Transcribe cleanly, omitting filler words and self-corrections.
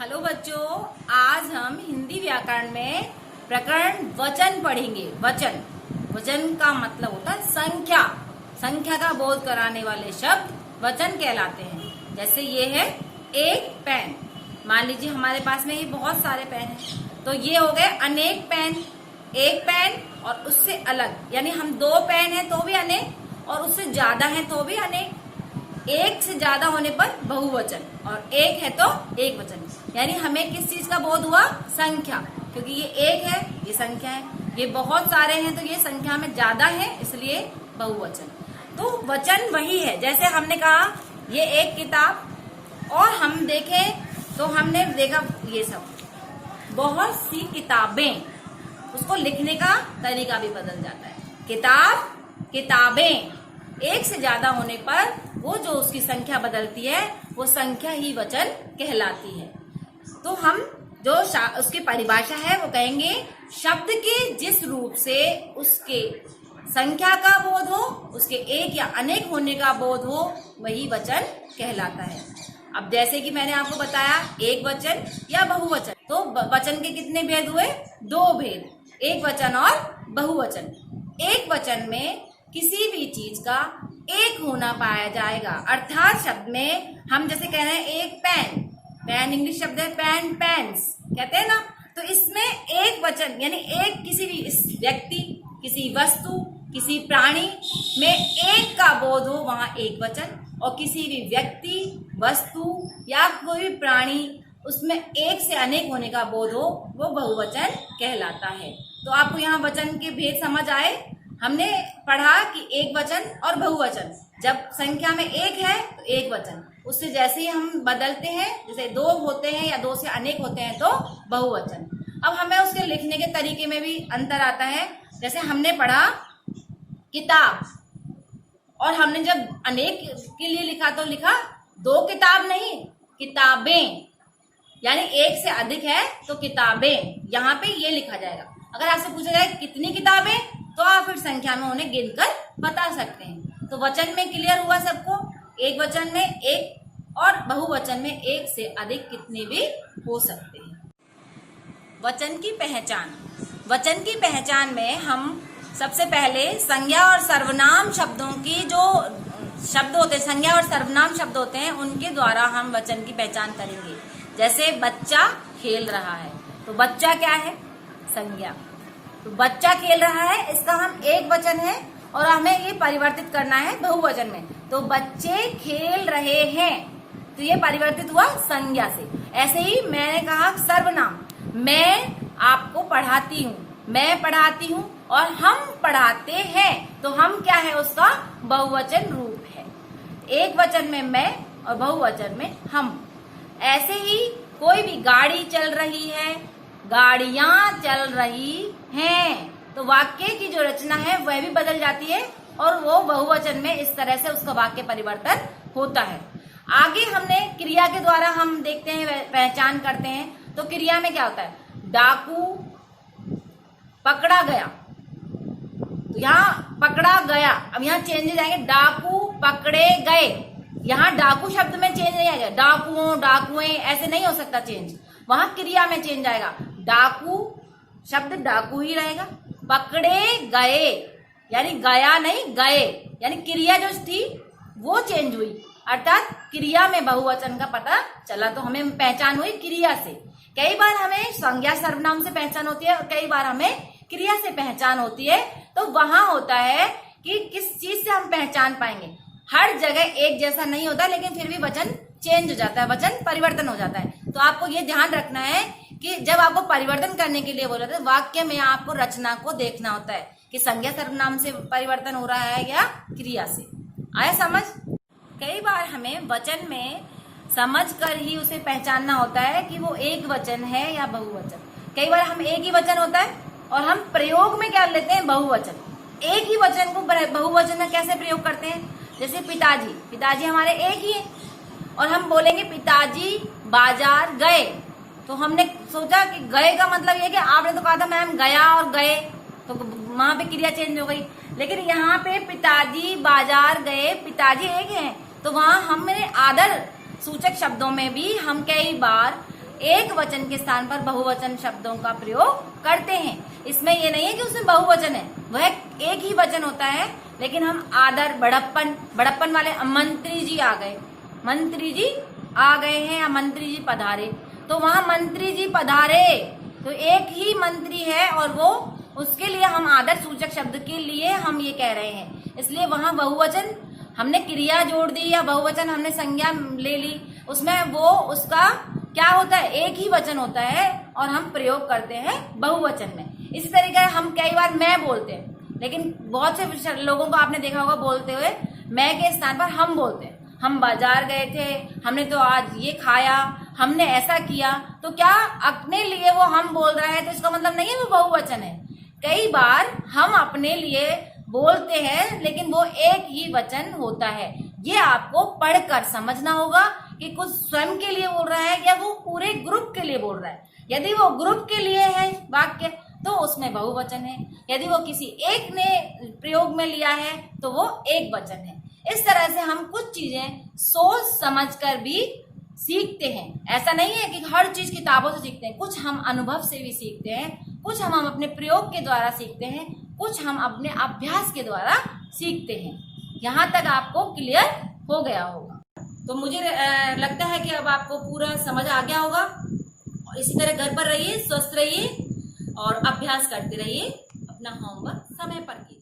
Hello बच्चों, आज हम हिंदी व्याकरण में प्रकरण वचन पढ़ेंगे। वचन वचन का मतलब होता है संख्या। संख्या का बोध कराने वाले शब्द वचन कहलाते हैं। जैसे ये है एक पेन। मान लीजिए हमारे पास में ये बहुत सारे पेन हैं, तो ये हो गए अनेक पेन। एक पेन और उससे अलग, यानी हम दो पेन है तो भी अनेक, और उससे ज्यादा है तो भी अनेक। एक से ज्यादा होने पर बहुवचन और एक है तो एक वचन। यानी हमें किस चीज का बोध हुआ? संख्या, क्योंकि ये एक है, ये संख्या है। ये बहुत सारे हैं तो ये संख्या में ज्यादा है, इसलिए बहुवचन। तो वचन वही है। जैसे हमने कहा ये एक किताब, और हम देखें तो हमने देखा ये सब बहुत सी किताबें, उसको लिखने का तरीका भी बदल जाता है। किताब, किताबें। एक से ज्यादा होने पर वो जो उसकी संख्या बदलती है वो संख्या ही वचन कहलाती है। तो हम जो उसकी परिभाषा है वो कहेंगे, शब्द के जिस रूप से उसके संख्या का बोध हो, उसके एक या अनेक होने का बोध हो, वही वचन कहलाता है। अब जैसे कि मैंने आपको बताया एक वचन या बहुवचन, तो वचन के कितने भेद हुए? दो भेद, एक वचन और बहुवचन। एक वचन में किसी भी चीज का एक होना पाया जाएगा। अर्थात शब्द में हम जैसे कह रहे हैं एक पेन, पेन इंग्लिश शब्द है पेन, पेन्स कहते हैं ना, तो इसमें एक वचन यानी एक किसी भी व्यक्ति, किसी वस्तु, किसी प्राणी में एक का बोध हो, वहां एक वचन। और किसी भी व्यक्ति, वस्तु या कोई प्राणी, उसमें एक से अनेक होने का बोध हो, वो बहुवचन कहलाता है। तो आपको यहाँ वचन के भेद समझ आए। हमने पढ़ा कि एक वचन और बहुवचन, जब संख्या में एक है तो एक वचन, उससे जैसे ही हम बदलते हैं, जैसे दो होते हैं या दो से अनेक होते हैं तो बहुवचन। अब हमें उसके लिखने के तरीके में भी अंतर आता है। जैसे हमने पढ़ा किताब, और हमने जब अनेक के लिए लिखा तो लिखा दो किताब नहीं, किताबें। यानी एक से अधिक है तो किताबें, यहाँ पे ये लिखा जाएगा। अगर आपसे पूछा जाए कितनी किताबें, तो आप फिर संख्या में उन्हें गिनकर बता सकते हैं। तो वचन में क्लियर हुआ सबको, एक वचन में एक और बहुवचन में एक से अधिक कितने भी हो सकते हैं। वचन की पहचान। वचन की पहचान में हम सबसे पहले संज्ञा और सर्वनाम शब्दों की, जो शब्द होते हैं, संज्ञा और सर्वनाम शब्द होते हैं, उनके द्वारा हम वचन की पहचान करेंगे। जैसे बच्चा खेल रहा है, तो बच्चा क्या है? संज्ञा। तो बच्चा खेल रहा है, इसका हम एक वचन है और हमें ये परिवर्तित करना है बहुवचन में। तो बच्चे खेल रहे हैं, तो ये परिवर्तित हुआ संज्ञा से। ऐसे ही मैंने कहा सर्वनाम, मैं आपको पढ़ाती हूँ, मैं पढ़ाती हूँ और हम पढ़ाते हैं, तो हम क्या है? उसका बहुवचन रूप है। एक वचन में मैं और बहुवचन में हम। ऐसे ही कोई भी गाड़ी चल रही है, गाड़ियां चल रही हैं, तो वाक्य की जो रचना है वह भी बदल जाती है और वो बहुवचन में इस तरह से उसका वाक्य परिवर्तन होता है। आगे हमने क्रिया के द्वारा हम देखते हैं, पहचान करते हैं। तो क्रिया में क्या होता है? डाकू पकड़ा गया, तो यहाँ पकड़ा गया, अब यहाँ चेंज हो जाएंगे, डाकू पकड़े गए। यहाँ डाकू शब्द में चेंज नहीं आएगा, डाकुओं, डाकुएं ऐसे नहीं हो सकता चेंज, वहां क्रिया में चेंज आएगा। डाकू शब्द डाकू ही रहेगा। पकड़े गए यानी गया नहीं, गए, यानी क्रिया जो थी वो चेंज हुई, अर्थात क्रिया में बहुवचन का पता चला। तो हमें पहचान हुई क्रिया से। कई बार हमें संज्ञा सर्वनाम से पहचान होती है और कई बार हमें क्रिया से पहचान होती है। तो वहां होता है कि किस चीज से हम पहचान पाएंगे। हर जगह एक जैसा नहीं होता, लेकिन फिर भी वचन चेंज हो जाता है, वचन परिवर्तन हो जाता है। तो आपको ये ध्यान रखना है कि जब आपको परिवर्तन करने के लिए बोला जाता है, वाक्य में आपको रचना को देखना होता है कि संज्ञा सर्वनाम से परिवर्तन हो रहा है या क्रिया से। आया समझ? कई बार हमें वचन में समझ कर ही उसे पहचानना होता है कि वो एक वचन है या बहुवचन। कई बार हम एक ही वचन होता है और हम प्रयोग में क्या लेते हैं? बहुवचन। एक ही वचन को बहुवचन में कैसे प्रयोग करते हैं? जैसे पिताजी, पिताजी हमारे एक ही है और हम बोलेंगे पिताजी बाजार गए, तो हमने सोचा कि गए का मतलब ये कि आपने तो कहा था मैम गया और गए, तो वहां पे क्रिया चेंज हो गई। लेकिन यहाँ पे पिताजी बाजार गए, पिताजी एक हैं, तो वहां हमने आदर सूचक शब्दों में भी हम कई बार एक वचन के स्थान पर बहुवचन शब्दों का प्रयोग करते हैं। इसमें ये नहीं है कि उसमें बहुवचन है, वह एक ही वचन होता है, लेकिन हम आदर, बड़प्पन वाले मंत्री जी आ गए, मंत्री जी आ गए हैं या मंत्री जी पधारे, तो वहां मंत्री जी पधारे तो एक ही मंत्री है और वो उसके लिए हम आदर सूचक शब्द के लिए हम ये कह रहे हैं। इसलिए वहां बहुवचन हमने क्रिया जोड़ दी या बहुवचन हमने संज्ञा ले ली, उसमें वो उसका क्या होता है, एक ही वचन होता है और हम प्रयोग करते हैं बहुवचन में। इसी तरीके हम कई बार मैं बोलते हैं, लेकिन बहुत से लोगों को आपने देखा होगा बोलते हुए मैं के स्थान पर हम बोलते हैं। हम बाजार गए थे, हमने तो आज ये खाया, हमने ऐसा किया, तो क्या अपने लिए वो हम बोल रहा है तो इसका मतलब नहीं है वो बहुवचन है। कई बार हम अपने लिए बोलते हैं लेकिन वो एक ही वचन होता है। ये आपको पढ़कर समझना होगा कि कुछ स्वयं के लिए बोल रहा है या वो पूरे ग्रुप के लिए बोल रहा है। यदि वो ग्रुप के लिए है वाक्य तो उसमें बहुवचन है, यदि वो किसी एक ने प्रयोग में लिया है तो वो एक वचन है। इस तरह से हम कुछ चीजें सोच समझकर भी सीखते हैं। ऐसा नहीं है कि हर चीज किताबों से सीखते हैं, कुछ हम अनुभव से भी सीखते हैं, कुछ हम अपने प्रयोग के द्वारा सीखते हैं, कुछ हम अपने अभ्यास के द्वारा सीखते हैं। यहाँ तक आपको क्लियर हो गया होगा। तो मुझे लगता है कि अब आपको पूरा समझ आ गया होगा। और इसी तरह घर पर रहिए, स्वस्थ रहिए और अभ्यास करते रहिए। अपना होमवर्क समय पर कीजिए।